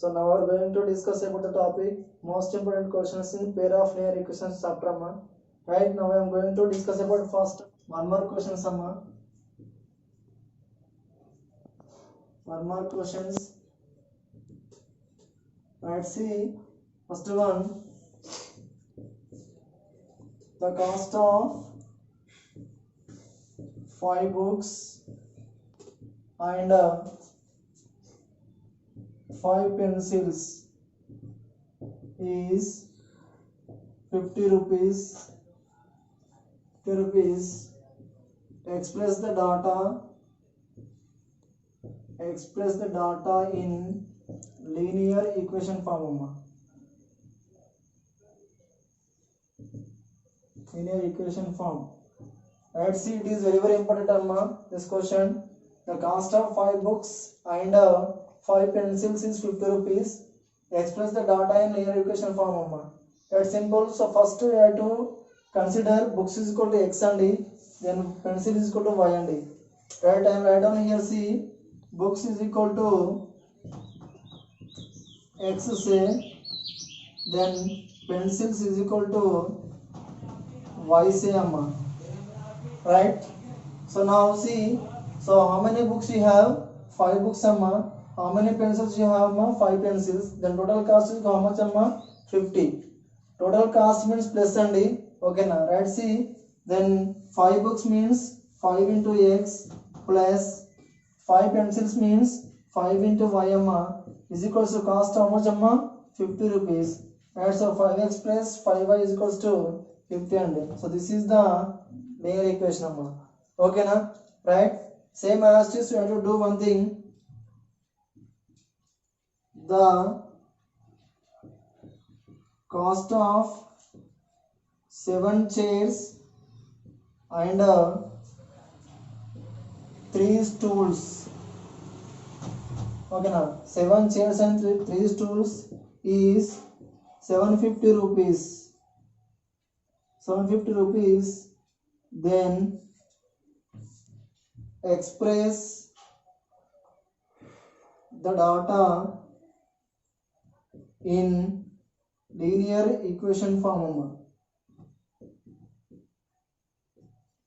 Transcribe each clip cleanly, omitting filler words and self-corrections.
So now we are going to discuss about the topic most important questions in pair of linear equations chapter amma. Right now I am going to discuss about first one more questions amma. One more questions. Let's see. First one, the cost of 5 books and 5 pencils is 50 rupees. 50 rupees. Express the data in linear equation form amma. Linear equation form. Let's see, it is very important amma, this question. The cost of 5 books and 5 pencils is 50 rupees. Express the data in linear equation form amma. That's simple. So first we have to consider books is equal to x and then pencil is equal to y and right. I am write down here. See, books is equal to x say, then pencils is equal to y say amma. Right. So now see, so how many books you have? 5 books amma. How many pencils you have amma? 5 pencils. Then total cost is how much amma? 50. Total cost means plus and okay na, right? See, then 5 books means 5 into x plus 5 pencils means 5 into y amma is equals to cost how much amma? 50 rupees. Right. So 5x plus 5y is equals to 50 and so this is the linear equation amma. Okay na, right? Same as this, we have to do one thing. The cost of 7 chairs and 3 stools. Okay na, 7 chairs and 3 stools is 750 rupees. 750 rupees. Then express the data in linear equation form.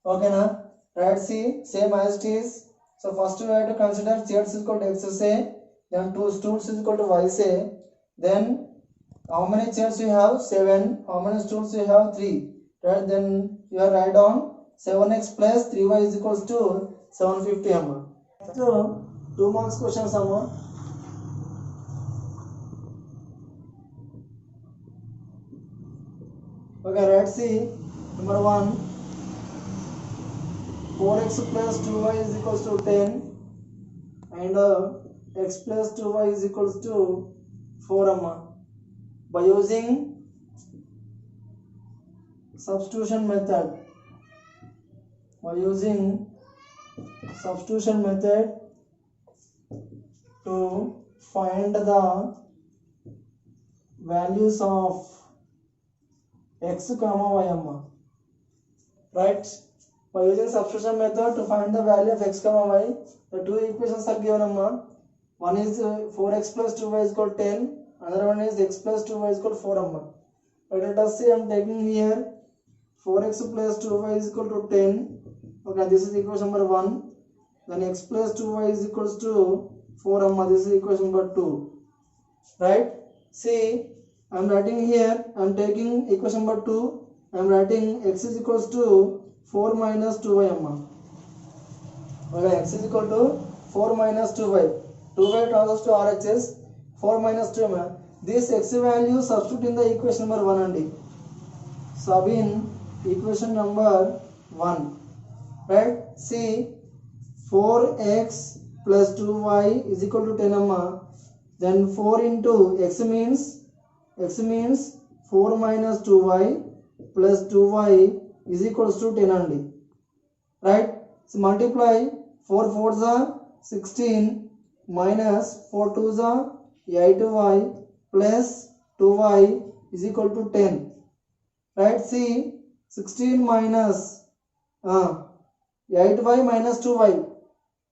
Okay na, right? See, same as it is. So first we have to consider chairs is equal to x say, then 2 stools is equal to y say, then how many chairs you have? 7. How many stools you have? 3. Right? Then you have write down 7x plus 3y is equals to 750 amma. So 2 marks questions amma. Okay, let's see. Number 1, 4x plus 2y is equals to 10 and x plus 2y is equals to 4 amma. By using substitution method, to find the values of x comma y amma. Right? By using substitution method to find the value of x comma y, the two equations are given amma. One is 4x plus 2y is equal to 10, another one is x plus 2y is equal to 4 amma. But let us see, I am taking here 4x plus 2y is equal to 10. Okay, this is equation number 1. Then x plus 2y is equals to 4 amma. This is equation number 2. Right? See, I am writing here, I am taking equation number 2. I am writing x is equals to 4 minus 2y amma. Okay, x is equal to 4 minus 2y. 2y transfers to RHS. 4 minus 2 amma. This x value substitute in the equation number 1 and sub in equation number 1. Right? See, 4x plus 2y is equal to 10 amma. Then 4 into x means 4 minus 2y plus 2y is equals to 10 and right? So multiply 4 4s are 16 minus 4 2s are 8y plus 2y is equal to 10. Right? See, 16 minus 8y minus 2y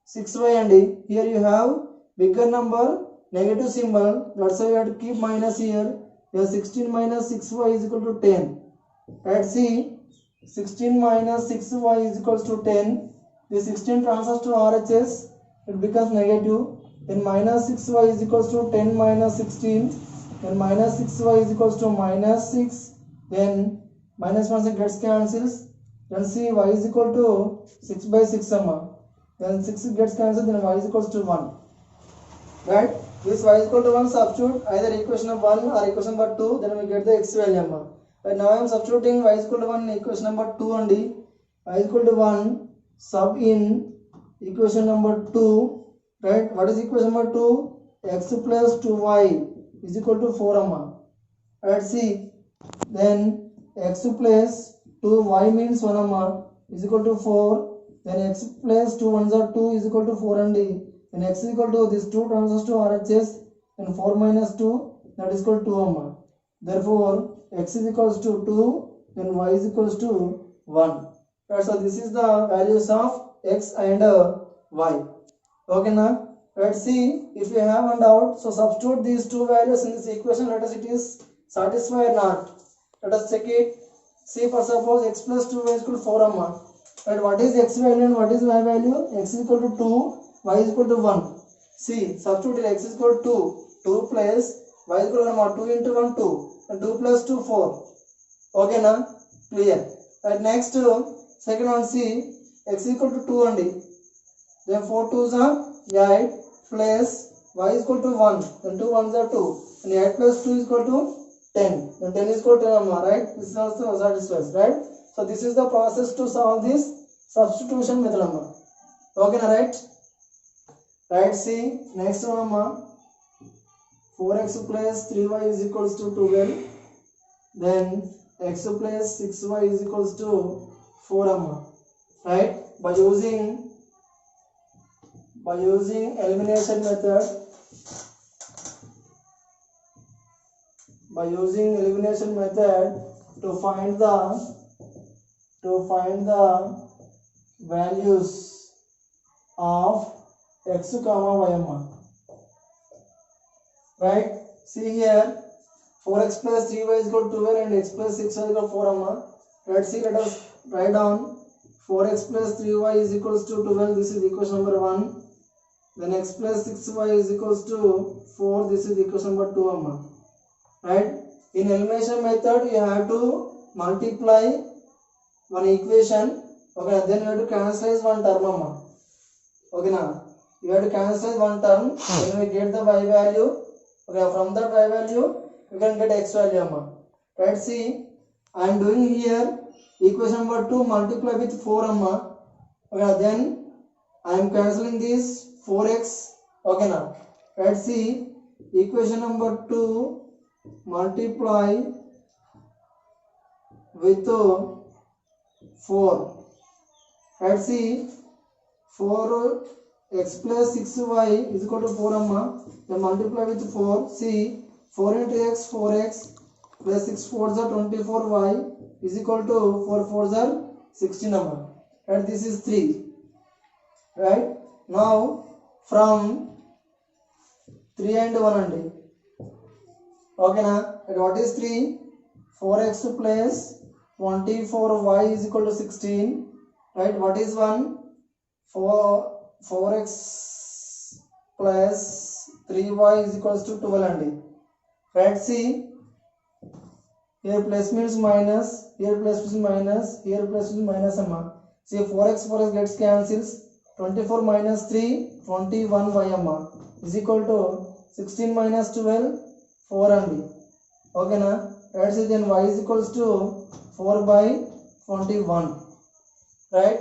6y and here you have bigger number negative symbol, that's why we have to keep minus here. Here 16 minus 6y is equal to 10. Right, see, 16 minus 6y is equals to 10. The 16 transfers to RHS, it becomes negative. Then minus 6y is equals to 10 minus 16. Then minus 6y is equals to minus 6. Then minus 1 gets cancels. Then see, y is equal to 6 by 6 summa. Then 6 gets cancelled, then y is equals to 1. Right? This y is equal to 1, substitute either equation number 1 or equation number 2, then we get the x value. Right, now I am substituting y is equal to 1 in equation number 2 only. Y is equal to 1, sub in equation number 2. Right? What is equation number 2? X plus 2y is equal to 4. Right, see. Then x plus 2y means 1 is equal to 4. Then x plus 2 ones are 2 is equal to 4 and then x is equal to this 2 transfers to RHS and 4 minus 2 that is equal to 2. Therefore x is equals to 2, then y is equals to 1. Right, so this is the values of x and y. Okay now, let's see if we have a doubt. So substitute these two values in this equation. Let us it is satisfy or not. Let us check it. See, for suppose x plus 2y is equal to 4. Right, what is x value and what is y value? X is equal to 2, y is equal to 1. See, substitute x is equal to 2 plus y is equal to 1. 2 into 1 2 and 2 plus 2 4. Okay now, clear. Right, next second one, see, x is equal to 2 only. Then 4 2s are 8 plus y is equal to 1. Then 2 1s are 2. And 8 plus 2 is equal to 10. Then 10 is equal to 10, right? This is also satisfies, right? So this is the process to solve this substitution method. Okay, right? Right, see, next one, 4x plus 3y is equals to 12. Then x plus 6y is equals to 4. Right? By using elimination method, to find the values of x comma y. Right? See here, 4x plus 3y is equal to 12 and x plus 6y is equal to 4. Let's see, let us write down 4x plus 3y is equals to 12. This is equation number 1. Then x plus 6y is equals to 4. This is equation number 2. Right? In elimination method, you have to multiply one equation. Okay, then you have to cancel one term. Okay, now you have to cancel one term. Then we get the y value. Okay, from that y value, you can get x value. Right? See, I am doing here equation number 2 multiply with 4. Okay, then I am cancelling this 4x. Okay, now let's see, equation number 2 multiply with 4. Let's see, 4x plus 6y is equal to 4. Then multiply with 4. See, 4 into x, 4x plus 6 4s are 24y is equal to 4 4s are 16. And this is 3. Right? Now from 3 and 1 only. Okay, now and what is 3? 4x plus 24y is equal to 16. Right? What is 1? 4x plus 3y is equals to 12 only. Right? See, here plus means minus, here plus means minus, here plus means minus. See, 4x gets cancels. 24 minus 3, 21y is equal to 16 minus 12, 4 only. Okay, now let's see, then y is equals to 4 by 21. Right?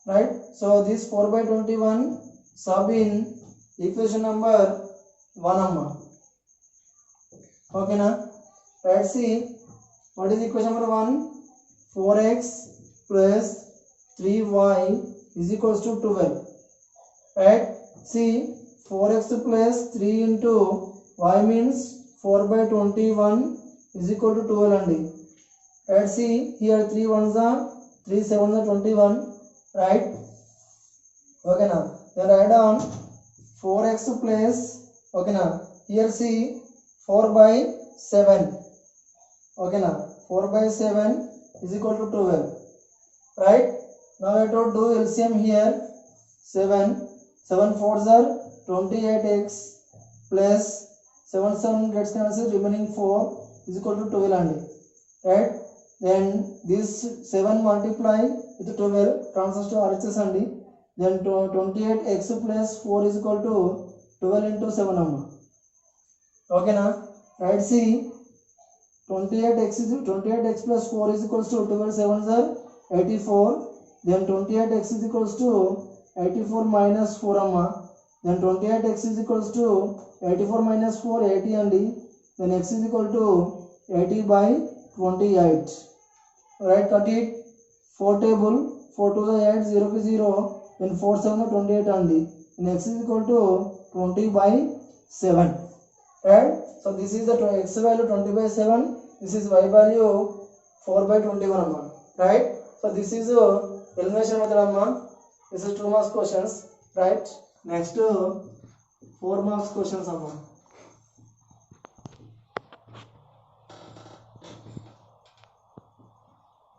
Right? So this 4 by 21 sub in equation number 1. Okay, now let's see, what is equation number 1? 4x plus 3y is equals to 12. Right? See, 4x plus 3 into y means 4 by 21 is equal to 12 only. Let's see, here 3 ones are 3 7s are 21. Right? Okay, now then write down 4x plus, okay na, here see 4 by 7, okay na, 4 by 7 is equal to 12, right? Now I have to do LCM here. 7 4s are 28x plus 7 gets cancelled, remaining 4 is equal to 12 only, right? Then this 7 multiply with 12 transfers to RHS only. Then 28x plus 4 is equal to 12 into 7 amma. Okay na, right? See 28x plus 4 is equals to 12 7s are 84. Then 28x is equals to 84 minus 4 amma. Then 28x is equals to 84 minus 4 80 only. Then x is equal to 80 by 28. Right, cut it. 4 table, 4 to the 8, 0 to 0. Then 4 7 28 only. And x is equal to 20 by 7. Right? So this is the x value 20 by 7. This is y value 4 by 21 amma. Right? So this is elimination method amma. This is 2 marks questions. Right? Next 4 marks questions amma.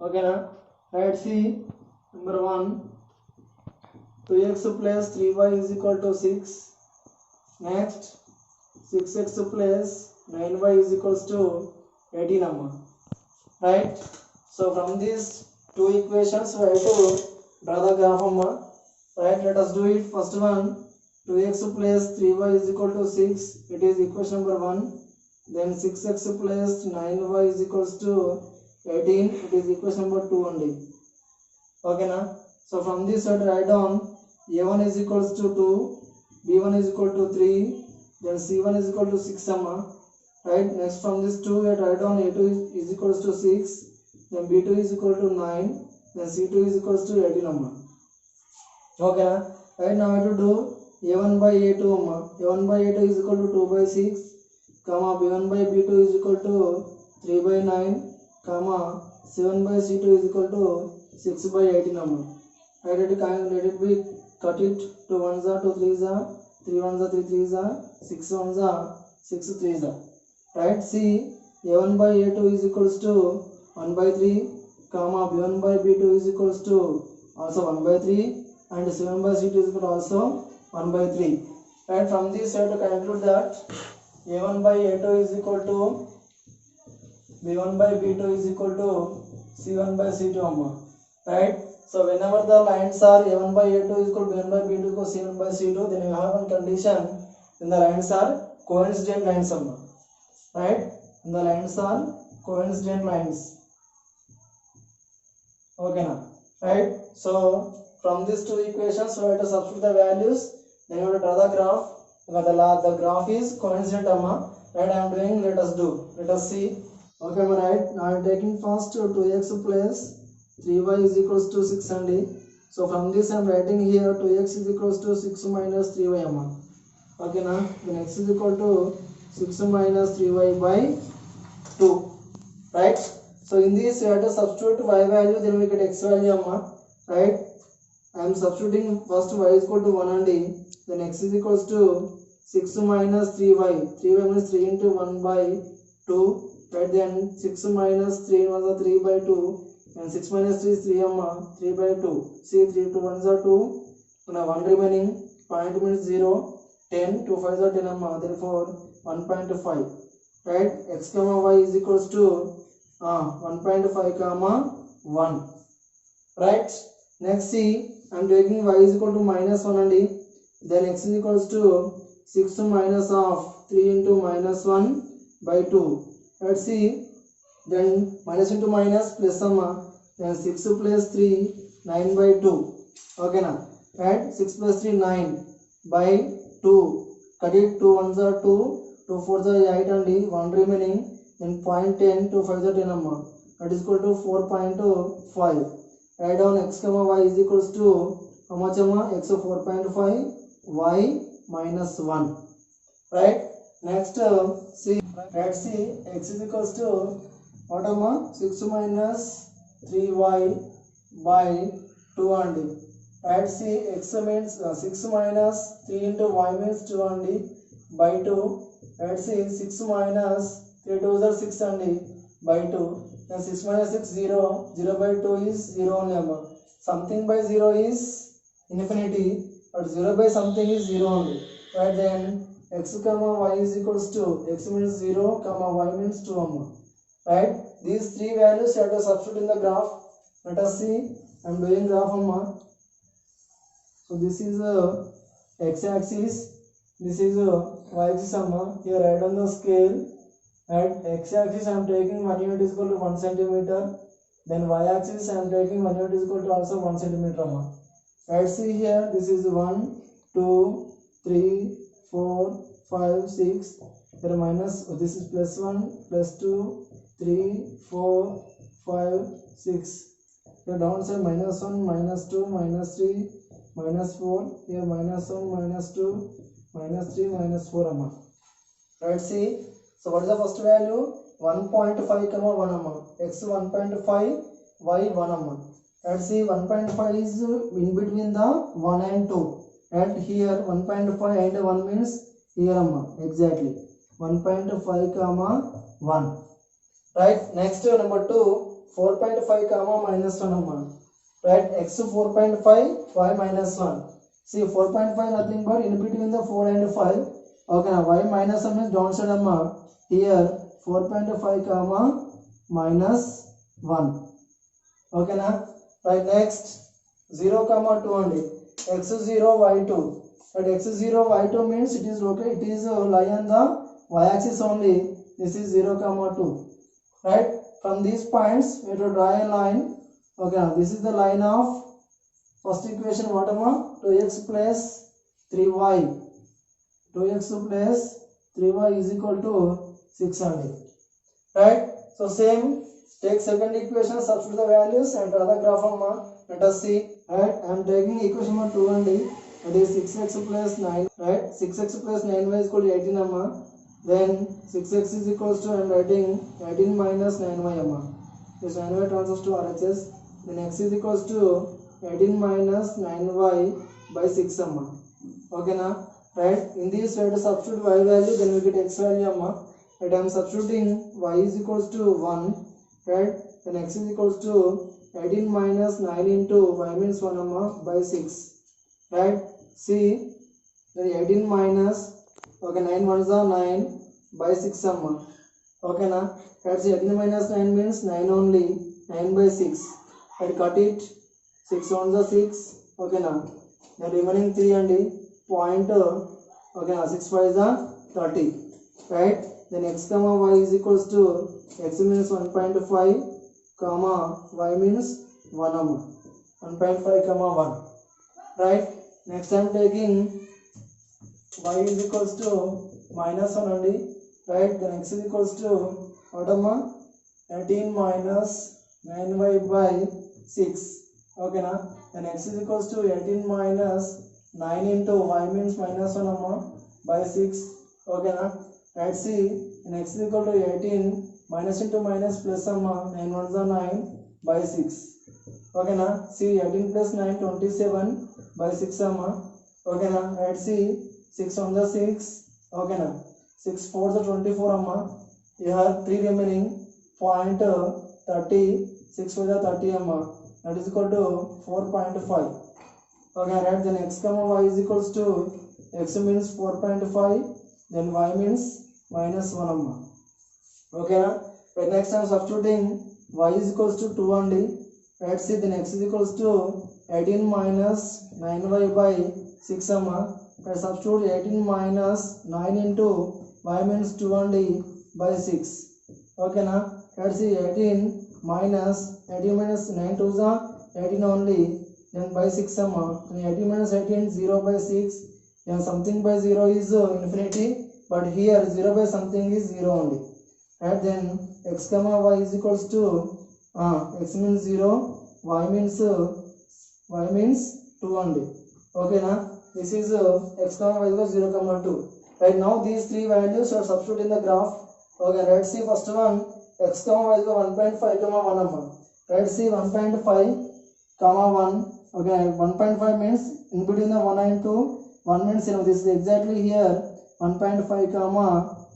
Okay na? Right, see number 1, 2x plus 3y is equal to 6. Next 6x plus 9y is equals to 18 amma. Right? So from these 2 equations we have to draw the graph amma. Right, let us do it. First one, 2x plus 3y is equal to 6, it is equation number 1. Then 6x plus 9y is equals to 18, it is equation number 2 only. Okay na? So from this side write down a1 is equals to 2, b1 is equal to 3, then c1 is equal to 6 amma. Right? Next from this 2 we write down a2 is equals to 6, then b2 is equal to 9, then c2 is equals to 18 amma. Okay na? Right, now I have to do a1 by a2 amma. a1 by a2 is equal to 2 by 6, comma b1 by b2 is equal to 3 by 9, comma 7 by c2 is equal to 6 by 18 amma. Right, let it be, cut it. 2 1s are 2 3s are, 3 1s are 3 3s are, 6 1s are 6 3s are. Right, see a1 by a2 is equals to 1 by 3, comma b1 by b2 is equals to also 1 by 3, and 7 by c2 is equal to also 1 by 3. Right, from this I have to conclude that a1 by a2 is equal to b1 by b2 is equal to c1 by c2 amma. Right? So whenever the lines are a1 by a2 is equal to b1 by b2 equal to c1 by c2, then you have one condition, then the lines are coincident lines amma. Right? And the lines are coincident lines. Okay na? Right? So from these 2 equations we have to substitute the values, then you have to draw the graph. The graph is coincident amma. Right, I am doing, let us do. Let us see. Okay, right. Now I am taking first 2x plus 3y is equals to 6 only. So from this I am writing here 2x is equals to 6 minus 3y amma. Okay na? Then x is equal to 6 minus 3y by 2. Right? So in this we have to substitute y value, then we get x value amma. Right? I am substituting first y is equal to 1 only. Then x is equals to 6 minus 3y. 3y means 3 into 1 by 2. Right, then 6 minus 3 was 3 by 2, and 6 minus 3 is 3 amma, 3 by 2. See 3 to 1s are 2, now 1 remaining, point means 0, 10, 2 5s are 10 amma, therefore 1.5. Right, x comma y is equals to 1.5 comma 1. Right, next see, I am taking y is equal to minus 1 only, then x is equals to 6 minus of 3 into minus 1 by 2. Let's see, then minus into minus plus amma, then 6 plus 3 9 by 2. Okay na? Right, 6 plus 3 9 by 2. Cut it, 2 1s are 2, 2 4s are 8 only, 1 remaining, then point 10, 2 5s are 10 amma. That is equal to 4.5. Write down x comma y is equals to how much amma? X of 4.5, y minus 1. Right? Next see, let's see, x is equals to what amma? 6 minus 3y by 2 only. Right, see x means 6 minus 3 into y means 2 only by 2. Right, see 6 minus 3 2 are 6 only by 2. Then 6 minus 6 0. 0 by 2 is 0 only. Something by 0 is infinity, but 0 by something is 0 only. Right, then x comma y is equals to x means 0 comma y means 2. Right, these three values you have to substitute in the graph. Let us see. I am doing graph. So this is a x-axis, this is a y-axis. Here right on the scale, at x-axis I am taking 1 unit is equal to 1 centimeter. Then y-axis I am taking 1 unit is equal to also 1 centimeter. Right, see here, this is 1, 2, 3, 4, 5, 6. Here minus, this is plus 1, plus 2, 3, 4, 5, 6. Here downside minus 1, minus 2, minus 3, minus 4. Here minus 1, minus 2, minus 3, minus 4. Right, see. So what is the first value? 1.5 comma 1. X 1.5, y 1. Right, see 1.5 is in between the 1 and 2. And here 1.5 and 1 means here exactly 1.5 comma 1. Right, next number 2, 4.5 comma minus 1. Right, x 4.5, y minus 1. See 4.5 nothing but in between the 4 and 5. Okay, now y minus 1 means downside. Here 4.5 comma minus 1. Okay, now right, next 0 comma 2 only. X 0 y 2. But x 0 y 2 means it is okay, it is lie on the y axis only. This is 0 comma 2. Right, from these points we have to draw a line. Okay, now this is the line of first equation. What 2x plus 3y. 2x plus 3y is equal to 600. Right, so same, take second equation, substitute the values and draw the graph. Let us see. Right, I am taking equation number 2 only. That is 6x plus 9. Right, 6x plus 9y is equal to 18. Then 6x is equals to, I am writing 18 minus 9y. This 9y transfers to RHS. Then x is equals to 18 minus 9y by 6. Okay, now right, in this we have to substitute y value, then we get x value. Right, I am substituting y is equals to 1. Right, then x is equals to 18 minus 9 into y means 1 by 6. Right, see, then 18 minus, okay, 9 ones are 9 by 6. Okay, now let's see, 18 minus 9 means 9 only, 9 by 6. I cut it, 6 ones are 6. Okay, now the remaining 3 and point. Okay, now 6 5 are 30. Right, then x comma y is equals to x means 1.5 comma y means 1. 1.5 comma 1. Right, next I am taking y is equals to minus 1 only. Right, then x is equals to what 18 minus 9y by 6. Okay, now then x is equals to 18 minus 9 into y means minus 1 by 6. Okay, now let's see, and x is equal to 18 minus into minus plus 9 ones are 9 by 6. Okay, now see, 18 plus 9 27 by 6. Okay, now let's see, 6 ones are 6. Okay, now 6 4s are 24. You have 3 remaining point 30. 6 4s are 30. That is equal to 4.5. Okay, right, then x comma y is equals to x means 4.5, then y means minus 1. Okay, right, next I am substituting y is equals to 2 only. Right, see, then x is equals to 18 minus 9y by 6. Right, substitute 18 minus 9 into y means 2 only by 6. Okay, now let's see, 18 minus 9 2s are 18 only, then by 6. Then 18 minus 18 0 by 6. Then something by 0 is infinity, but here 0 by something is 0 only. Right, then x comma y is equals to x means 0, y means 2 only. Okay, now this is x comma y equals 0 comma 2. Right, now these three values are substituted in the graph. Okay, let's see, first one, x comma y equals 1.5 comma 1. Let's see, 1.5 comma 1. Okay, 1.5 means in between the 1 and 2, 1 means this is exactly here 1.5 comma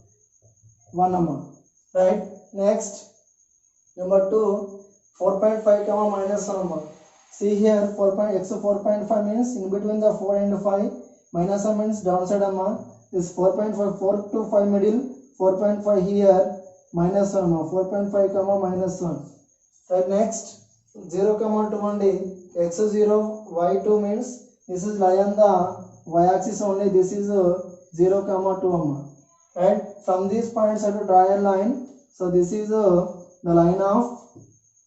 1 amma, right? Next, number 2, 4.5 comma minus 1 amma. See here 4.5 means in between the 4 and 5, minus 1 means downside amma. This 4.5, 4 to 5 middle, 4.5 here minus 1 amma, 4.5 comma minus 1. Right, next 0 comma 2 and x0 y2 means this is lie on the y axis only, this is 0 comma 2 amma. Right, from these points I have to draw a line. So this is the line of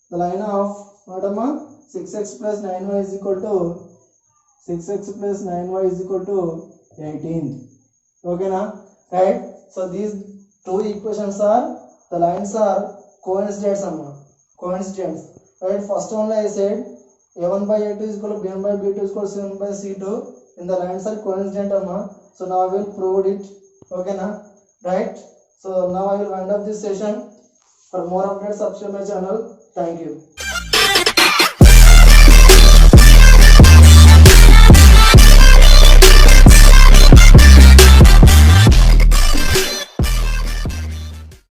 what amma, 6x plus 9y is equal to 6x plus 9y is equal to 18. Okay na, right? So these two equations are, the lines are coincidents amma, coincidents, right? First one I said a1 by a2 is equal to b1 by b2 is equal to c1 by c2, and the lines are coincident amma. So now I will prove it. Okay na, right? So now I will wind up this session. For more updates, subscribe my channel. Thank you.